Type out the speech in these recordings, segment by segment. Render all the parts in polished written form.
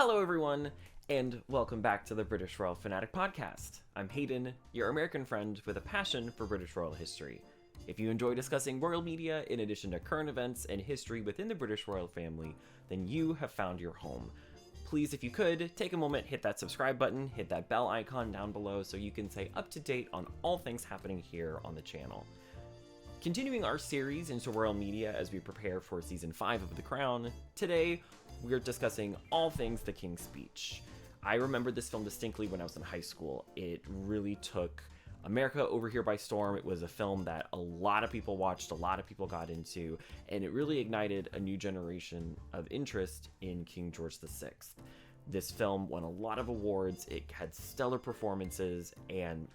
Hello, everyone, and welcome back to the British Royal Fanatic Podcast. I'm Hayden, your American friend with a passion for British royal history. If you enjoy discussing royal media in addition to current events and history within the British royal family, then you have found your home. Please, if you could, take a moment, hit that subscribe button, hit that bell icon down below so you can stay up to date on all things happening here on the channel. Continuing our series into royal media as we prepare for season 5 of The Crown, today we are discussing all things The King's Speech. I remember this film distinctly when I was in high school. It really took America over here by storm. It was a film that a lot of people watched, a lot of people got into, and it really ignited a new generation of interest in King George VI. This film won a lot of awards, it had stellar performances, and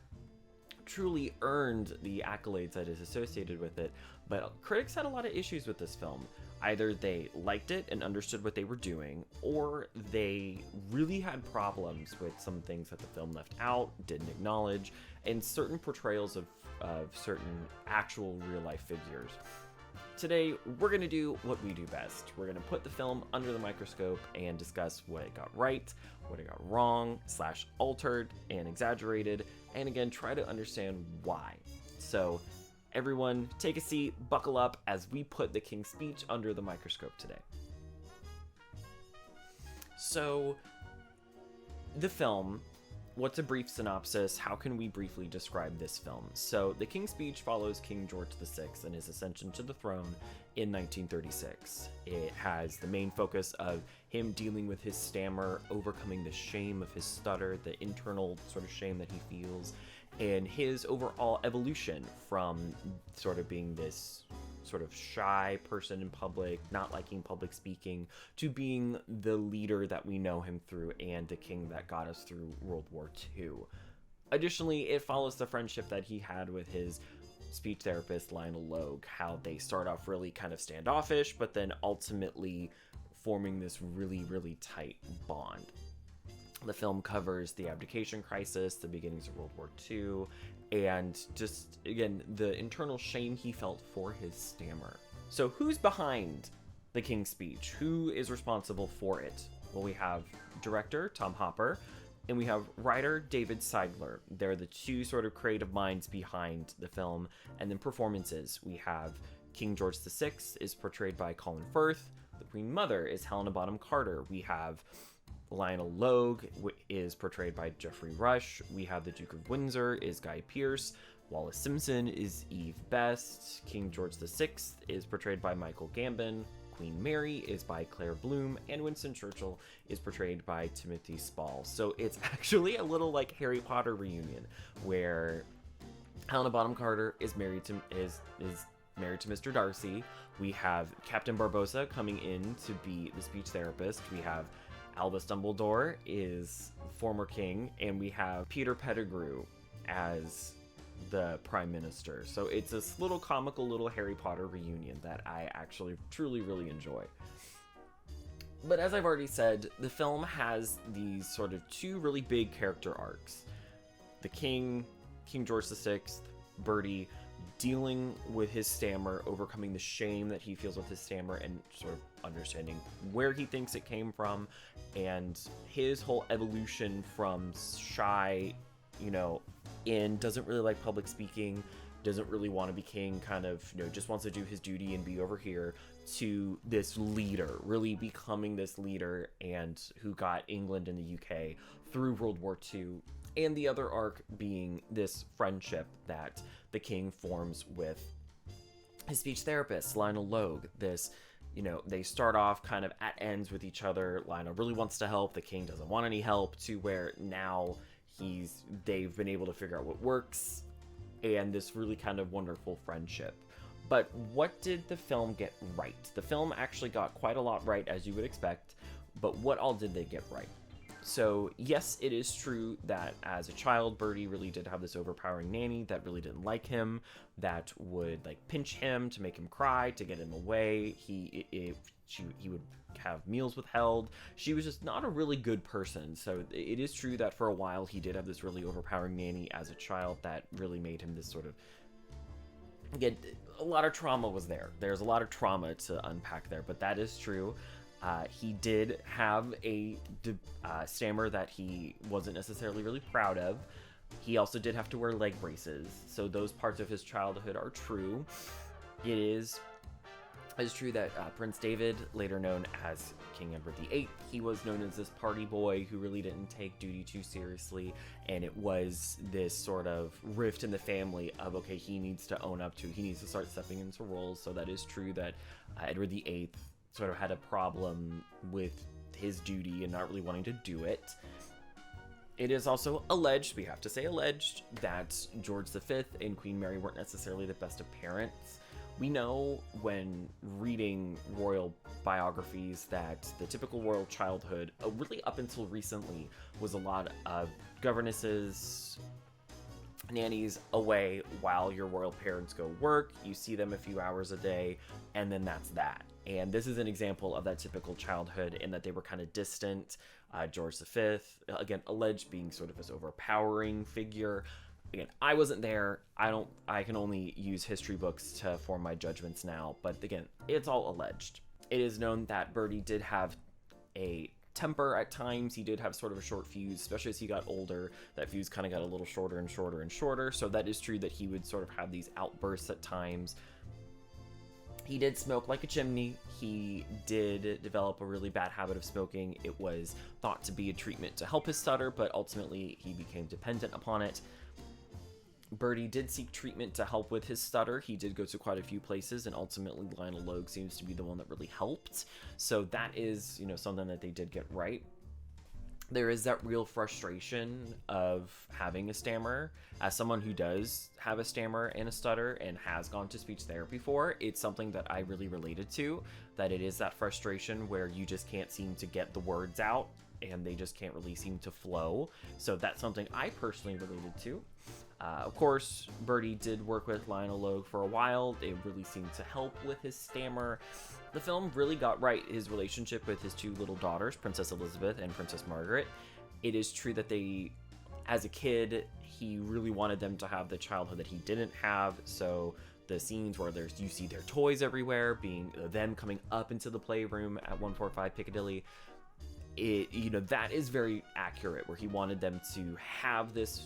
truly earned the accolades that is associated with it, but critics had a lot of issues with this film. Either they liked it and understood what they were doing, or they really had problems with some things that the film left out, didn't acknowledge, and certain portrayals of certain actual real-life figures. Today, we're going to do what we do best. We're going to put the film under the microscope and discuss what it got right, what it got wrong, / altered and exaggerated, and again, try to understand why. So, everyone, take a seat, buckle up as we put the King's Speech under the microscope today. So, the film. What's a brief synopsis? How can we briefly describe this film? So, The King's Speech follows King George VI and his ascension to the throne in 1936. It has the main focus of him dealing with his stammer, overcoming the shame of his stutter, the internal sort of shame that he feels, and his overall evolution from sort of being this sort of shy person in public, not liking public speaking, to being the leader that we know him through and the king that got us through World War II. Additionally, it follows the friendship that he had with his speech therapist Lionel Logue, how they start off really kind of standoffish, but then ultimately forming this really, really tight bond. The film covers the abdication crisis, the beginnings of World War II, and just, again, the internal shame he felt for his stammer. So who's behind the King's Speech? Who is responsible for it? Well, we have director Tom Hopper, and we have writer David Seidler. They're the two sort of creative minds behind the film. And then performances. We have King George VI is portrayed by Colin Firth. The Queen Mother is Helena Bonham Carter. We have Lionel Logue is portrayed by Geoffrey Rush. We have the Duke of Windsor is Guy Pearce. Wallace Simpson is Eve Best. King George VI is portrayed by Michael Gambon. Queen Mary is by Claire Bloom. And Winston Churchill is portrayed by Timothy Spall. So it's actually a little like Harry Potter reunion where Helena Bonham Carter is married to Mr. Darcy. We have Captain Barbossa coming in to be the speech therapist. We have Albus Dumbledore is former king, and we have Peter Pettigrew as the prime minister. So it's this little comical little Harry Potter reunion that I actually truly really enjoy. But as I've already said, the film has these sort of two really big character arcs. The King George VI, Bertie, dealing with his stammer, overcoming the shame that he feels with his stammer, and sort of understanding where he thinks it came from, and his whole evolution from shy, doesn't really like public speaking, doesn't really want to be king, kind of, just wants to do his duty and be over here, to this leader, really becoming this leader, and who got England and the UK through World War II. And the other arc being this friendship that the king forms with his speech therapist, Lionel Logue. This, they start off kind of at ends with each other. Lionel really wants to help. The king doesn't want any help, to where now they've been able to figure out what works, and this really kind of wonderful friendship. But what did the film get right? The film actually got quite a lot right, as you would expect, but what all did they get right? So, yes, it is true that as a child, Bertie really did have this overpowering nanny that really didn't like him, that would, pinch him to make him cry, to get him away. He would have meals withheld. She was just not a really good person. So, it is true that for a while, he did have this really overpowering nanny as a child that really made him this sort of... Again, a lot of trauma was there. There's a lot of trauma to unpack there, but that is true. He did have a stammer that he wasn't necessarily really proud of. He also did have to wear leg braces, so those parts of his childhood are true. It's true that Prince David, later known as King Edward VIII, he was known as this party boy who really didn't take duty too seriously, and it was this sort of rift in the family of, okay, he needs to start stepping into roles. So that is true that Edward VIII sort of had a problem with his duty and not really wanting to do it. It is also alleged, we have to say alleged, that George V and Queen Mary weren't necessarily the best of parents. We know when reading royal biographies that the typical royal childhood, really up until recently, was a lot of governesses, nannies away while your royal parents go work. You see them a few hours a day, and then that's that. And this is an example of that typical childhood in that they were kind of distant. George V, again, alleged being sort of this overpowering figure. Again, I wasn't there. I can only use history books to form my judgments now. But again, it's all alleged. It is known that Bertie did have a temper at times. He did have sort of a short fuse, especially as he got older. That fuse kind of got a little shorter and shorter and shorter. So that is true that he would sort of have these outbursts at times. He did smoke like a chimney. He did develop a really bad habit of smoking. It was thought to be a treatment to help his stutter, but ultimately he became dependent upon it. Bertie did seek treatment to help with his stutter. He did go to quite a few places, and ultimately Lionel Logue seems to be the one that really helped. So that is, something that they did get right. There is that real frustration of having a stammer. As someone who does have a stammer and a stutter and has gone to speech therapy for, it's something that I really related to, that it is that frustration where you just can't seem to get the words out and they just can't really seem to flow. So that's something I personally related to. Of course, Bertie did work with Lionel Logue for a while. They really seemed to help with his stammer. The film really got right his relationship with his two little daughters, Princess Elizabeth and Princess Margaret. It is true that as a kid, he really wanted them to have the childhood that he didn't have. So the scenes where you see their toys everywhere, being them coming up into the playroom at 145 Piccadilly, that is very accurate, where he wanted them to have these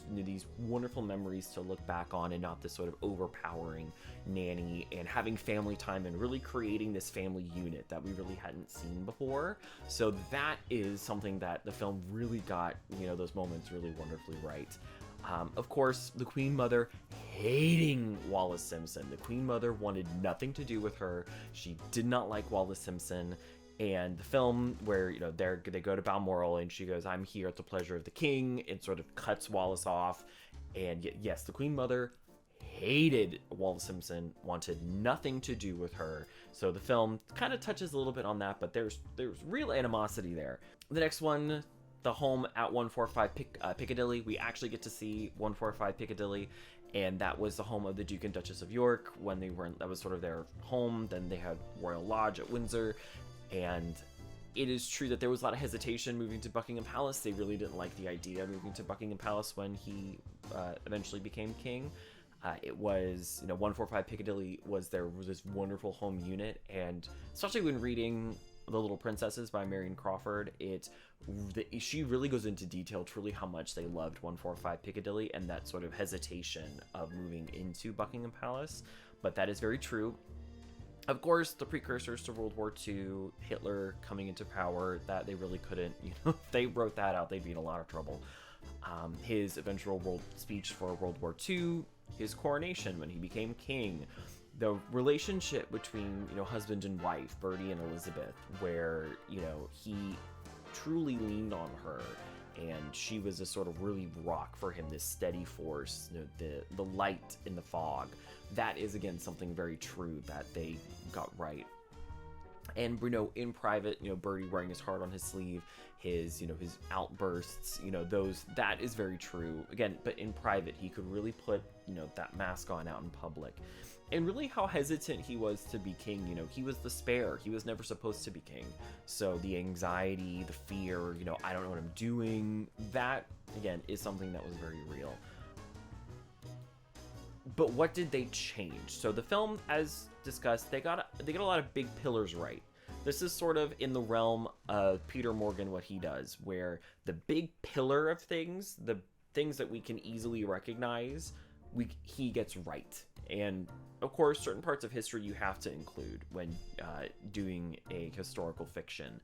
wonderful memories to look back on, and not this sort of overpowering nanny, and having family time and really creating this family unit that we really hadn't seen before. So that is something that the film really got, those moments really wonderfully right. Of course, the Queen Mother hating Wallis Simpson. The Queen Mother wanted nothing to do with her. She did not like Wallis Simpson. And the film where, they go to Balmoral and she goes, "I'm here at the pleasure of the king," and sort of cuts Wallis off. And yes, the Queen Mother hated Wallis Simpson, wanted nothing to do with her. So the film kind of touches a little bit on that, but there's real animosity there. The next one, the home at 145 Piccadilly. We actually get to see 145 Piccadilly, and that was the home of the Duke and Duchess of York when that was sort of their home. Then they had Royal Lodge at Windsor. And it is true that there was a lot of hesitation moving to Buckingham Palace. They really didn't like the idea of moving to Buckingham Palace when he eventually became king. It was, 145 Piccadilly was this wonderful home unit. And especially when reading The Little Princesses by Marion Crawford, she really goes into detail truly how much they loved 145 Piccadilly and that sort of hesitation of moving into Buckingham Palace. But that is very true. Of course, the precursors to World War II, Hitler coming into power, that they really couldn't, if they wrote that out, they'd be in a lot of trouble. His eventual speech for World War II, his coronation when he became king, the relationship between, husband and wife, Bertie and Elizabeth, where, he truly leaned on her, and she was a sort of really rock for him, this steady force, the light in the fog. That is, again, something very true that they got right. And, in private, Bertie wearing his heart on his sleeve, his outbursts, that is very true. Again, but in private, he could really put, that mask on out in public. And really how hesitant he was to be king. He was the spare. He was never supposed to be king. So the anxiety, the fear, I don't know what I'm doing, that, again, is something that was very real. But what did they change? So the film, as discussed, they got a lot of big pillars right. This is sort of in the realm of Peter Morgan, what he does, where the big pillar of things, the things that we can easily recognize, he gets right. And of course, certain parts of history you have to include when doing a historical fiction.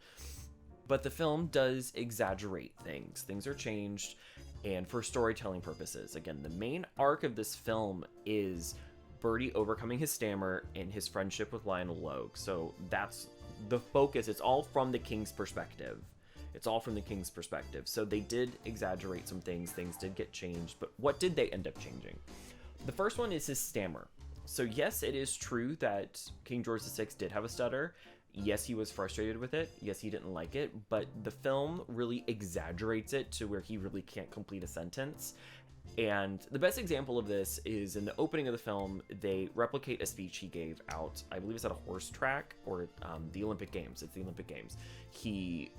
But the film does exaggerate things. Things are changed, and for storytelling purposes. Again, the main arc of this film is Bertie overcoming his stammer and his friendship with Lionel Logue. So that's the focus. It's all from the king's perspective. So they did exaggerate some things. Things did get changed. But what did they end up changing? The first one is his stammer. So yes, it is true that King George VI did have a stutter. Yes, he was frustrated with it. Yes, he didn't like it. But the film really exaggerates it to where he really can't complete a sentence. And the best example of this is in the opening of the film, they replicate a speech he gave out, I believe it's at a horse track or the Olympic Games. It's the Olympic Games. He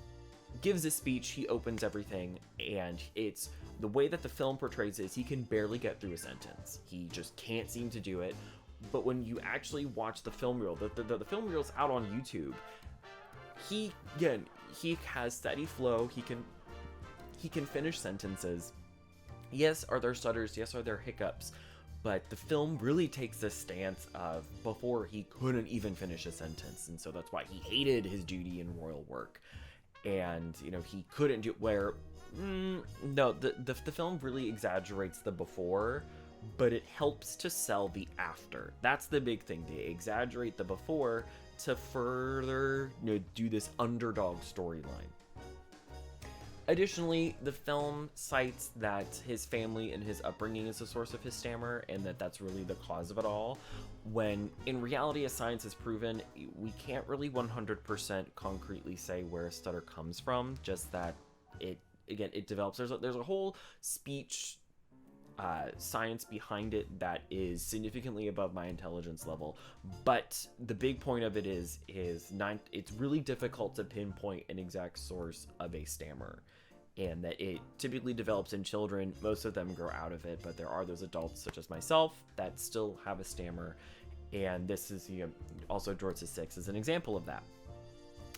gives a speech, he opens everything, and it's the way that the film portrays it is he can barely get through a sentence. He just can't seem to do it. But when you actually watch the film reel, the film reel's out on YouTube, he has steady flow. He can finish sentences. Yes, are there stutters? Yes, are there hiccups? But the film really takes the stance of before he couldn't even finish a sentence, and so that's why he hated his duty in royal work. And he couldn't do where no, the film really exaggerates the before, but it helps to sell the after. That's the big thing. They exaggerate the before to further do this underdog storyline. Additionally, the film cites that his family and his upbringing is the source of his stammer, and that's really the cause of it all, when in reality, as science has proven, we can't really 100% concretely say where a stutter comes from, just that it develops. There's a whole speech science behind it that is significantly above my intelligence level, but the big point of it is it's really difficult to pinpoint an exact source of a stammer, and that it typically develops in children. Most of them grow out of it, but there are those adults such as myself that still have a stammer, and this is also George VI is an example of that.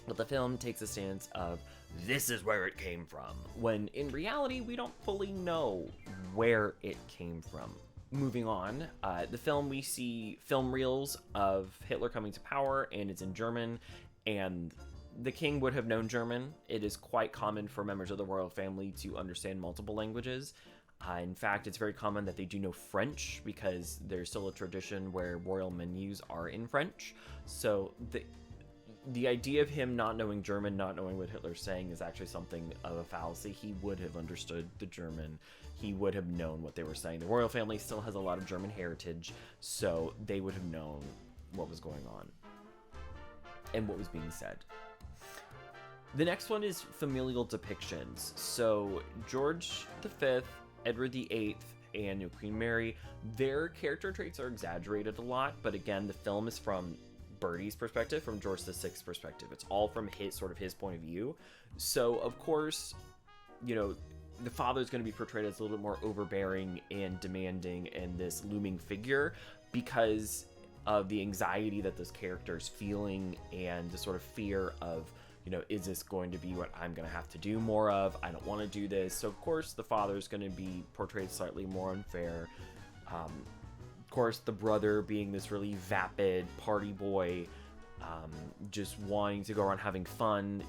But the film takes a stance of this is where it came from, when in reality we don't fully know where it came from. Moving on, the film, we see film reels of Hitler coming to power, and it's in German, and the king would have known German. It is quite common for members of the royal family to understand multiple languages. In fact, it's very common that they do know French, because there's still a tradition where royal menus are in French. So the idea of him not knowing German, not knowing what Hitler's saying, is actually something of a fallacy. He would have understood the German. He would have known what they were saying. The royal family still has a lot of German heritage, so they would have known what was going on and what was being said. The next one is familial depictions. So George V, Edward VIII, and Queen Mary, their character traits are exaggerated a lot, but again, the film is from Bertie's perspective, from George VI's perspective. It's all from his point of view. So of course, the father is going to be portrayed as a little bit more overbearing and demanding and this looming figure because of the anxiety that this character is feeling and the sort of fear of, is this going to be what I'm going to have to do more of? I don't want to do this. So of course the father is going to be portrayed slightly more unfair. Of course, the brother being this really vapid party boy, just wanting to go around having fun.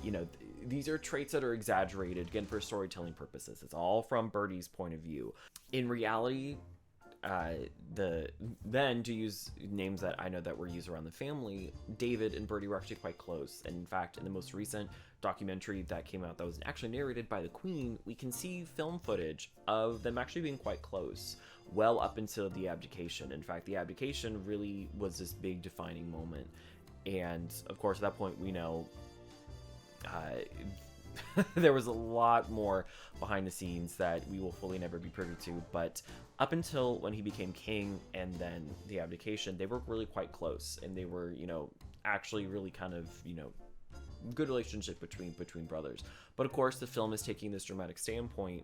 These are traits that are exaggerated, again, for storytelling purposes. It's all from Bertie's point of view. In reality, then to use names that I know that were used around the family, David and Bertie were actually quite close. And in fact, in the most recent documentary that came out that was actually narrated by the Queen, we can see film footage of them actually being quite close, well up until the abdication. In fact, the abdication really was this big defining moment. And of course, at that point, we know there was a lot more behind the scenes that we will fully never be privy to. But up until when he became king and then the abdication, they were really quite close. And they were, actually really kind of, good relationship between brothers. But of course, the film is taking this dramatic standpoint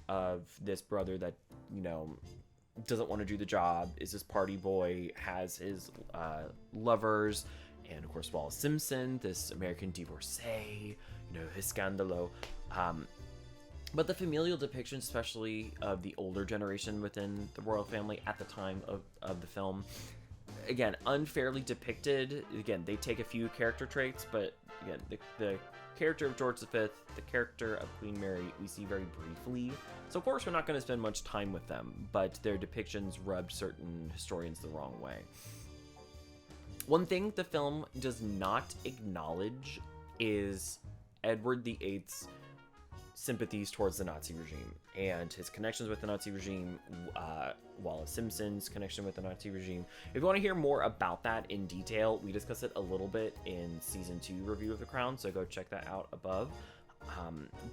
of this brother that, doesn't want to do the job, is this party boy, has his lovers, and of course Wallace Simpson, this American divorcee, his scandalo. But the familial depiction, especially of the older generation within the royal family at the time of the film, again, unfairly depicted. Again, they take a few character traits, but again, the character of George V, the character of Queen Mary, we see very briefly. So of course we're not going to spend much time with them, but their depictions rubbed certain historians the wrong way. One thing the film does not acknowledge is Edward VIII's sympathies towards the Nazi regime and his connections with the Nazi regime, Wallace Simpson's connection with the Nazi regime. If you want to hear more about that in detail, we discuss it a little bit in season 2 review of The Crown, so go check that out above.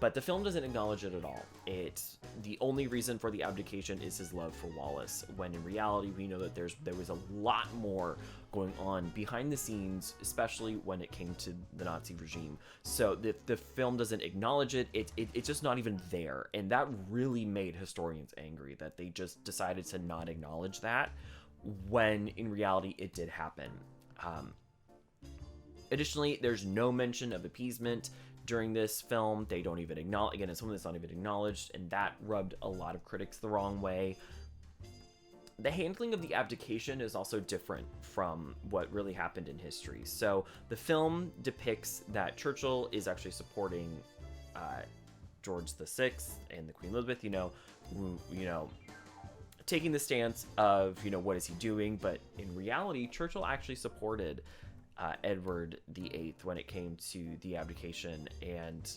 But the film doesn't acknowledge it at all. The only reason for the abdication is his love for Wallace, when in reality we know that there was a lot more going on behind the scenes, especially when it came to the Nazi regime. So the film doesn't acknowledge it. It's just not even there, and that really made historians angry that they just decided to not acknowledge that, when in reality it did happen. Additionally, there's no mention of appeasement during this film. They don't even acknowledge, again, it's something that's not even acknowledged, and that rubbed a lot of critics the wrong way. The handling of the abdication is also different from what really happened in history. So the film depicts that Churchill is actually supporting George VI and the Queen Elizabeth, taking the stance of, what is he doing? But in reality, Churchill actually supported Edward VIII when it came to the abdication and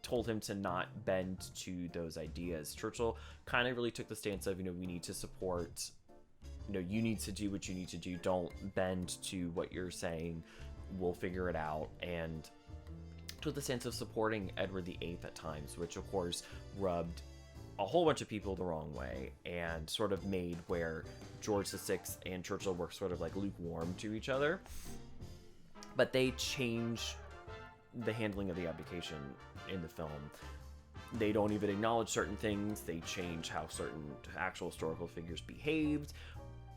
told him to not bend to those ideas. Churchill kind of really took the stance of, we need to support, you need to do what you need to do. Don't bend to what you're saying. We'll figure it out. And took the stance of supporting Edward VIII at times, which of course rubbed a whole bunch of people the wrong way and sort of made where George VI and Churchill were sort of like lukewarm to each other. But they change the handling of the abdication in the film. They don't even acknowledge certain things. They change how certain actual historical figures behaved.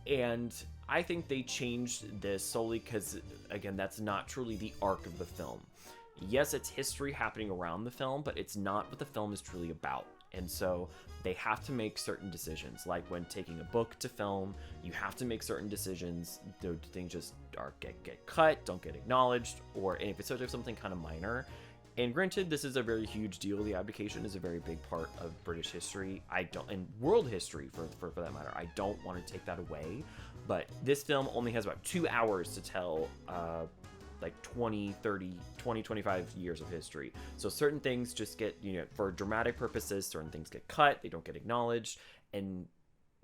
And I think they changed this solely because, again, that's not truly the arc of the film. Yes, it's history happening around the film, but it's not what the film is truly about. And so they have to make certain decisions, like when taking a book to film, you have to make certain decisions. Things just get cut, don't get acknowledged, or if it's something kind of minor. And granted, this is a very huge deal. The abdication is a very big part of British history. And world history for that matter. I don't want to take that away, but this film only has about 2 hours to tell like 20, 30, 20, 25 years of history. So certain things just get, for dramatic purposes, certain things get cut, they don't get acknowledged. And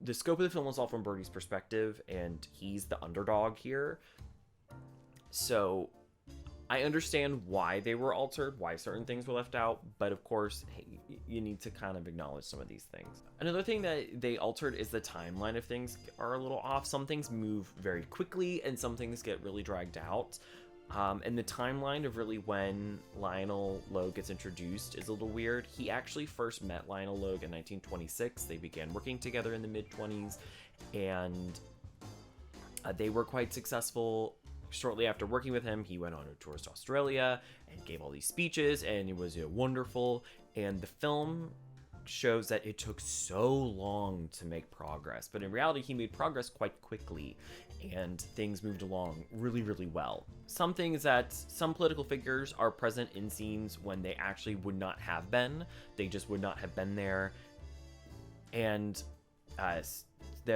the scope of the film is all from Bertie's perspective, and he's the underdog here. So I understand why they were altered, why certain things were left out, but of course, hey, you need to kind of acknowledge some of these things. Another thing that they altered is the timeline of things are a little off. Some things move very quickly, and some things get really dragged out. And the timeline of really when Lionel Logue gets introduced is a little weird. He actually first met Lionel Logue in 1926. They began working together in the mid-20s, and they were quite successful. Shortly after working with him, he went on a tour to Australia and gave all these speeches, and it was wonderful. And the film shows that it took so long to make progress, but in reality, he made progress quite quickly, and things moved along really, really well. Some things that some political figures are present in scenes when they actually would not have been. They just would not have been there. And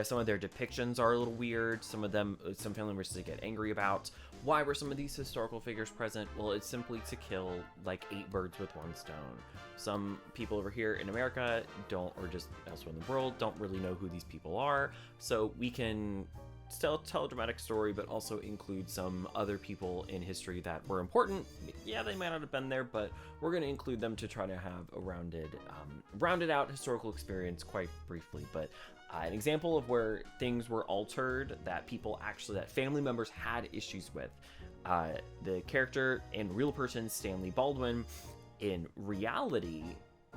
some of their depictions are a little weird. Some family members to get angry about. Why were some of these historical figures present? Well, it's simply to kill like 8 birds with one stone. Some people over here in America or just elsewhere in the world, don't really know who these people are. So we can still tell a dramatic story, but also include some other people in history that were important. Yeah, they might not have been there, but we're going to include them to try to have a rounded out historical experience quite briefly. But an example of where things were altered that family members had issues with. The character and real person Stanley Baldwin, in reality,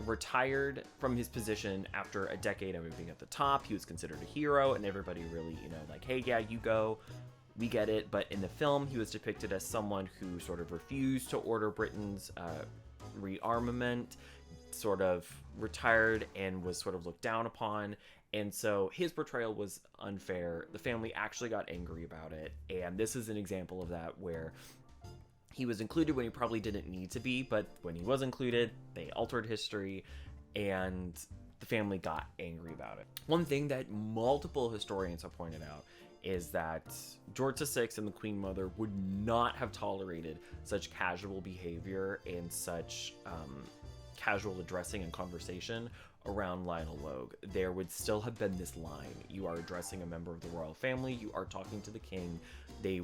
retired from his position after a decade of being at the top. He was considered a hero, and everybody really, like, hey, yeah, you go. we get it, but in the film, he was depicted as someone who sort of refused to order Britain's rearmament, sort of retired and was sort of looked down upon. And so his portrayal was unfair. The family actually got angry about it. And this is an example of that, where he was included when he probably didn't need to be, but when he was included, they altered history, and the family got angry about it. One thing that multiple historians have pointed out is that George VI and the Queen Mother would not have tolerated such casual behavior and such casual addressing and conversation around Lionel Logue. There would still have been this line: you are addressing a member of the royal family, you are talking to the king. They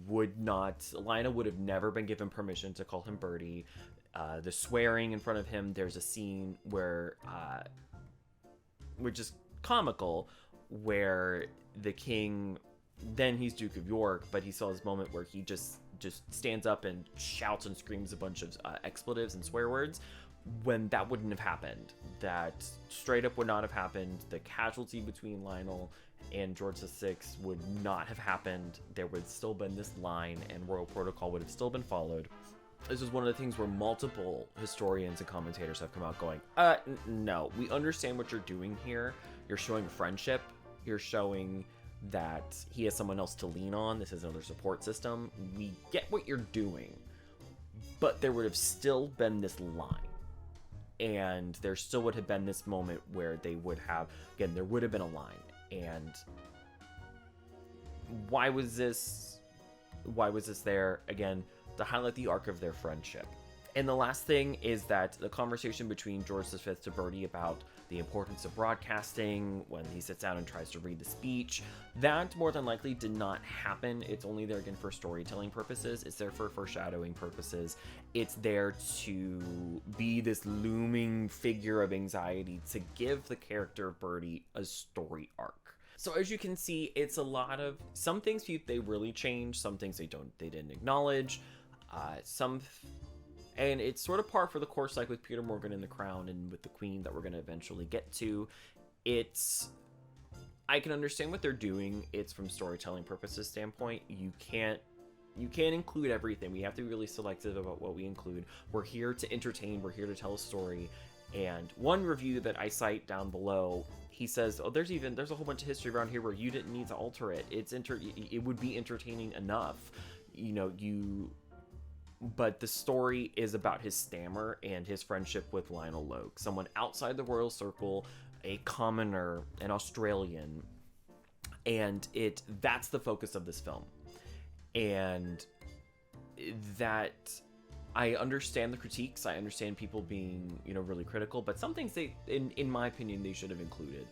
would not, Lionel would have never been given permission to call him Bertie. The swearing in front of him, there's a scene where, which is comical, where the king, then he's Duke of York, but he saw this moment where he just stands up and shouts and screams a bunch of expletives and swear words, when that wouldn't have happened. That straight up would not have happened. The casualty between Lionel and George VI would not have happened. There would still been this line, and royal protocol would have still been followed. This is one of the things where multiple historians and commentators have come out going, no, we understand what you're doing here. You're showing friendship. You're showing that he has someone else to lean on. This is another support system. We get what you're doing. But there would have still been this line. And there still would have been this moment where they would have, again, there would have been a line. And why was this there? Again, to highlight the arc of their friendship. And the last thing is that the conversation between George V to Bertie about the importance of broadcasting, when he sits down and tries to read the speech, that more than likely did not happen. It's only there again for storytelling purposes. It's there for foreshadowing purposes. It's there to be this looming figure of anxiety to give the character of Bertie a story arc. So as you can see, it's a lot of, some things they really changed, some things they didn't acknowledge, and it's sort of par for the course, like with Peter Morgan in The Crown and with the Queen that we're going to eventually get to. I can understand what they're doing. It's from storytelling purposes standpoint. You can't include everything. We have to be really selective about what we include. We're here to entertain. We're here to tell a story. And one review that I cite down below, he says, oh, there's a whole bunch of history around here where you didn't need to alter it. It would be entertaining enough. But the story is about his stammer and his friendship with Lionel Logue, someone outside the royal circle, a commoner, an Australian, and that's the focus of this film. And that, I understand the critiques, I understand people being, really critical, but some things in my opinion, they should have included.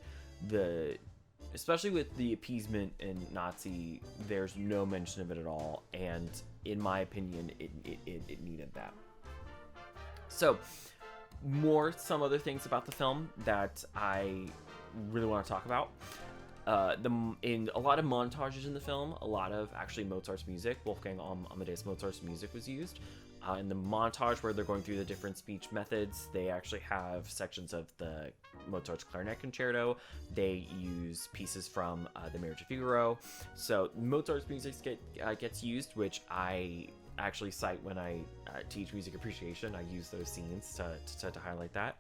Especially with the appeasement in Nazi, there's no mention of it at all, and in my opinion, it needed that. So, some other things about the film that I really want to talk about. In a lot of montages in the film, a lot of actually Mozart's music, Wolfgang Amadeus Mozart's music was used. In the montage where they're going through the different speech methods, they actually have sections of the Mozart's clarinet concerto. They use pieces from the Marriage of Figaro. So Mozart's music gets used, which I actually cite when I teach music appreciation. I use those scenes to highlight that.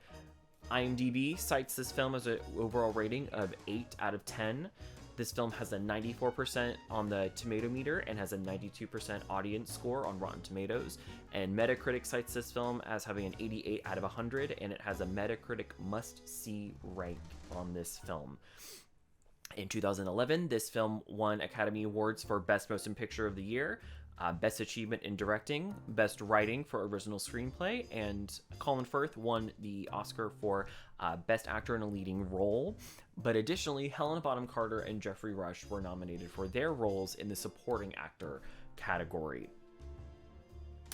IMDb cites this film as an overall rating of 8 out of 10. This film has a 94% on the tomato meter and has a 92% audience score on Rotten Tomatoes. And Metacritic cites this film as having an 88 out of 100, and it has a Metacritic must-see rank on this film. In 2011, this film won Academy Awards for Best Motion Picture of the Year, Best Achievement in Directing, Best Writing for Original Screenplay, and Colin Firth won the Oscar for Best Actor in a Leading Role. But additionally, Helena Bonham Carter and Geoffrey Rush were nominated for their roles in the Supporting Actor category.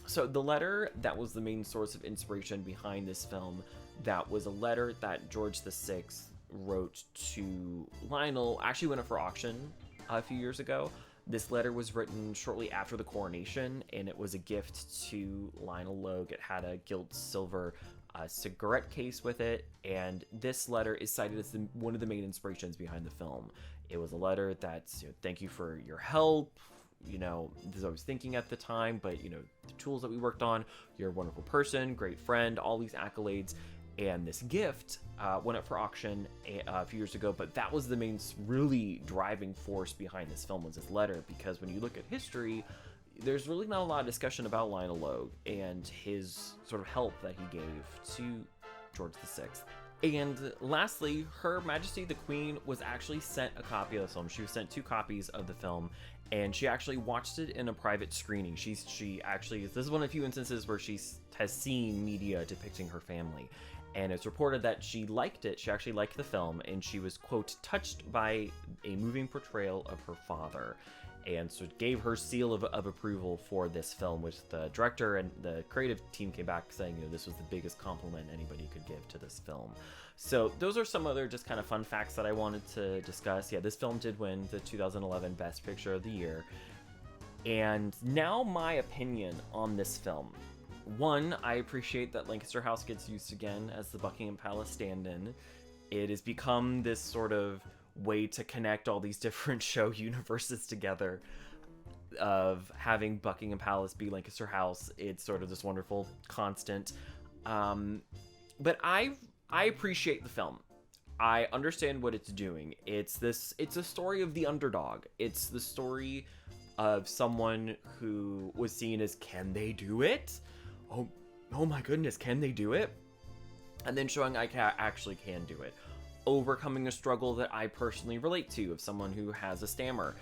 So the letter that was the main source of inspiration behind this film, that was a letter that George VI wrote to Lionel, actually went up for auction a few years ago. This letter was written shortly after the coronation, and it was a gift to Lionel Logue. It had a gilt silver cigarette case with it, and this letter is cited as one of the main inspirations behind the film. It was a letter that's, thank you for your help, this I was thinking at the time, but, the tools that we worked on, you're a wonderful person, great friend, all these accolades. And this gift went up for auction a few years ago, but that was the main really driving force behind this film, was this letter, because when you look at history, there's really not a lot of discussion about Lionel Logue and his sort of help that he gave to George VI. And lastly, Her Majesty the Queen was actually sent a copy of the film. She was sent 2 copies of the film, and she actually watched it in a private screening. She actually, this is one of the few instances where she has seen media depicting her family. And it's reported that she liked it. She actually liked the film, and she was, quote, touched by a moving portrayal of her father. And so it gave her seal of approval for this film, which the director and the creative team came back saying, this was the biggest compliment anybody could give to this film. So those are some other just kind of fun facts that I wanted to discuss. Yeah, this film did win the 2011 Best Picture of the Year. And now my opinion on this film. One, I appreciate that Lancaster House gets used again as the Buckingham Palace stand-in. It has become this sort of way to connect all these different show universes together, of having Buckingham Palace be Lancaster House. It's sort of this wonderful constant. But I appreciate the film. I understand what it's doing. It's a story of the underdog. It's the story of someone who was seen as, can they do it? Oh my goodness, can they do it? And then showing I actually can do it. Overcoming a struggle that I personally relate to, of someone who has a stammer.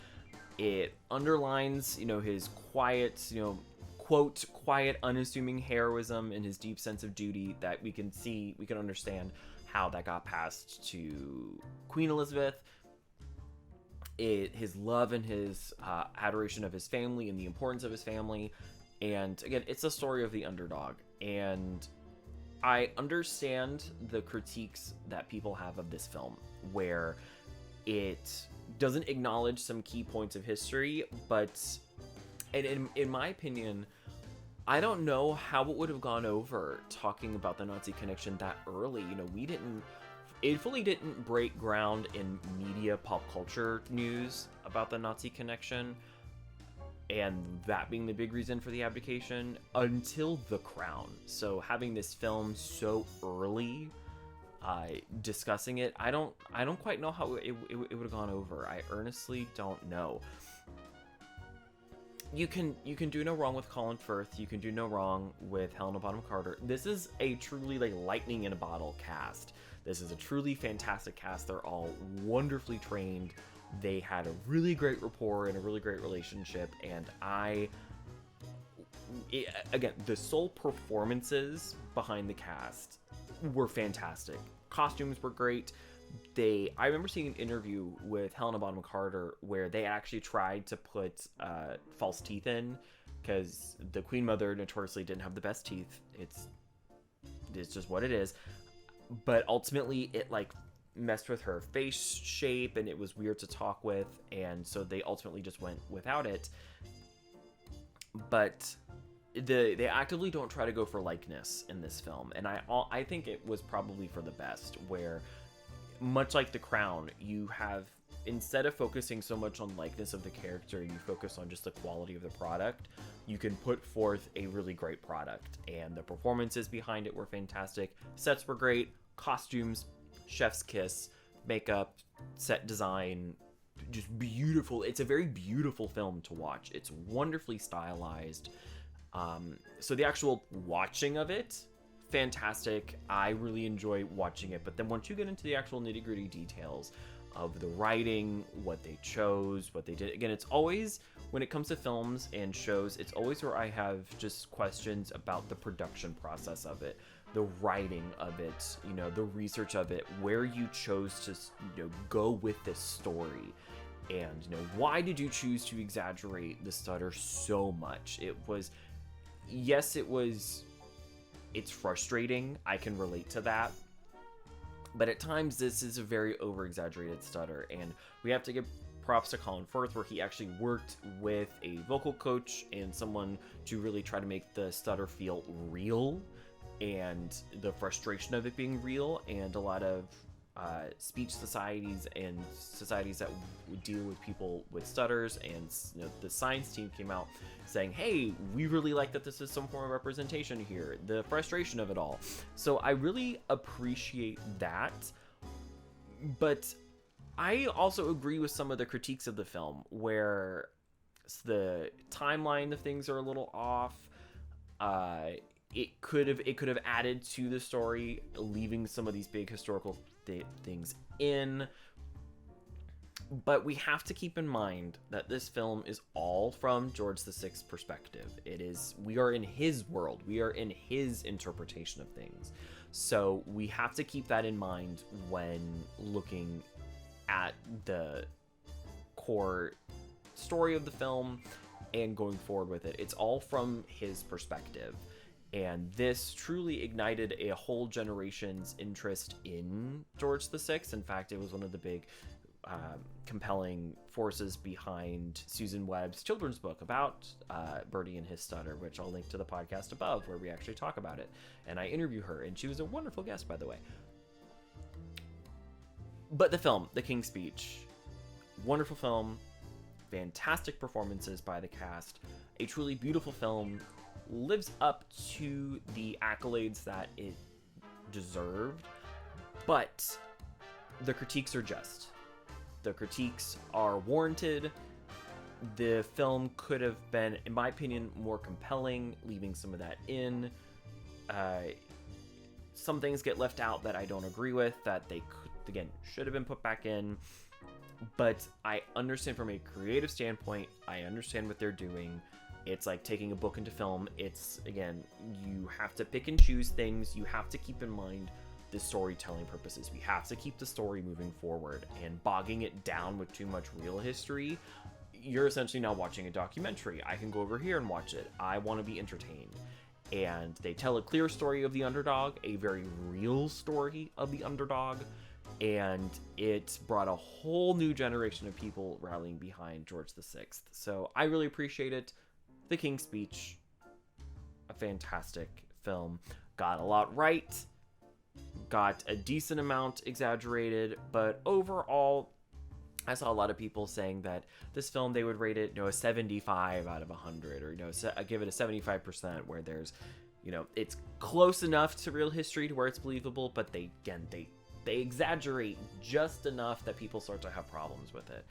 It underlines, his quiet, quote, quiet, unassuming heroism and his deep sense of duty that we can understand how that got passed to Queen Elizabeth. His love and his adoration of his family and the importance of his family. And again, it's a story of the underdog. And I understand the critiques that people have of this film, where it doesn't acknowledge some key points of history, but in my opinion, I don't know how it would have gone over talking about the Nazi connection that early. It fully didn't break ground in media pop culture news about the Nazi connection, and that being the big reason for the abdication, until The Crown. So having this film so early, discussing it, I don't quite know how it would have gone over. I earnestly don't know. You can do no wrong with Colin Firth. You can do no wrong with Helena Bonham Carter. This is a truly lightning in a bottle cast. This is a truly fantastic cast. They're all wonderfully trained. They had a really great rapport and a really great relationship, and again, the sole performances behind the cast were fantastic. Costumes were great. I remember seeing an interview with Helena Bonham Carter where they actually tried to put false teeth in, because the Queen Mother notoriously didn't have the best teeth. It's just what it is. But ultimately, it messed with her face shape, and it was weird to talk with, and so they ultimately just went without it. But they actively don't try to go for likeness in this film, and I think it was probably for the best, where much like The Crown, you have, instead of focusing so much on likeness of the character, you focus on just the quality of the product. You can put forth a really great product, and the performances behind it were fantastic. Sets were great, costumes, chef's kiss, makeup, set design, just beautiful. It's a very beautiful film to watch. It's wonderfully stylized. So the actual watching of it, fantastic. I really enjoy watching it. But then once you get into the actual nitty-gritty details of the writing, what they chose, what they did, again, it's always, when it comes to films and shows, it's always where I have just questions about the production process of it, the writing of it, the research of it, where you chose to, go with this story. And, why did you choose to exaggerate the stutter so much? It's frustrating. I can relate to that. But at times, this is a very over-exaggerated stutter. And we have to give props to Colin Firth, where he actually worked with a vocal coach and someone to really try to make the stutter feel real, and the frustration of it being real, and a lot of speech societies and societies that would deal with people with stutters, and the science team came out saying, hey, we really like that this is some form of representation here, the frustration of it all. So I really appreciate that, but I also agree with some of the critiques of the film where the timeline of things are a little off. It could have added to the story, leaving some of these big historical things in. But we have to keep in mind that this film is all from George VI's perspective. We are in his world. We are in his interpretation of things. So we have to keep that in mind when looking at the core story of the film and going forward with it. It's all from his perspective. And this truly ignited a whole generation's interest in George VI. In fact, it was one of the big compelling forces behind Susan Webb's children's book about Bertie and his stutter, which I'll link to the podcast above, where we actually talk about it. And I interview her, and she was a wonderful guest, by the way. But the film, The King's Speech, wonderful film, fantastic performances by the cast, a truly beautiful film, lives up to the accolades that it deserved, but the critiques are just. The critiques are warranted. The film could have been, in my opinion, more compelling, leaving some of that in. Some things get left out that I don't agree with, that they could, again, should have been put back in. But I understand from a creative standpoint, I understand what they're doing. It's like taking a book into film. It's, again, you have to pick and choose things. You have to keep in mind the storytelling purposes. We have to keep the story moving forward, and bogging it down with too much real history, you're essentially now watching a documentary. I can go over here and watch it. I want to be entertained. And they tell a clear story of the underdog, a very real story of the underdog, and it brought a whole new generation of people rallying behind George VI. So I really appreciate it. The King's Speech, a fantastic film. Got a lot right, got a decent amount exaggerated, but overall, I saw a lot of people saying that this film, they would rate it, a 75 out of 100, or, give it a 75%, where there's, it's close enough to real history to where it's believable, but they exaggerate just enough that people start to have problems with it.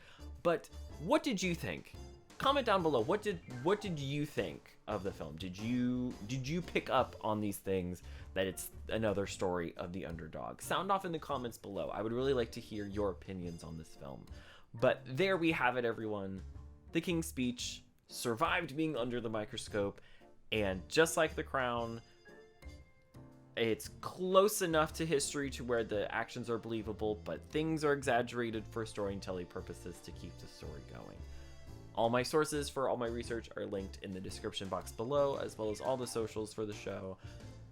But what did you think? Comment down below. What did you think of the film? Did you pick up on these things, that it's another story of the underdog? Sound off in the comments below. I would really like to hear your opinions on this film. But there we have it, everyone. The King's Speech survived being under the microscope, and just like The Crown, it's close enough to history to where the actions are believable, but things are exaggerated for storytelling purposes to keep the story going. All my sources for all my research are linked in the description box below, as well as all the socials for the show.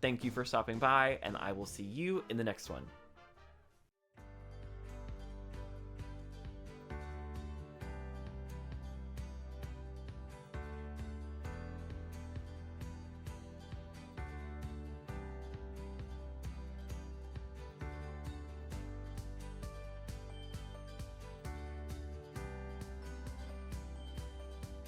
Thank you for stopping by, and I will see you in the next one.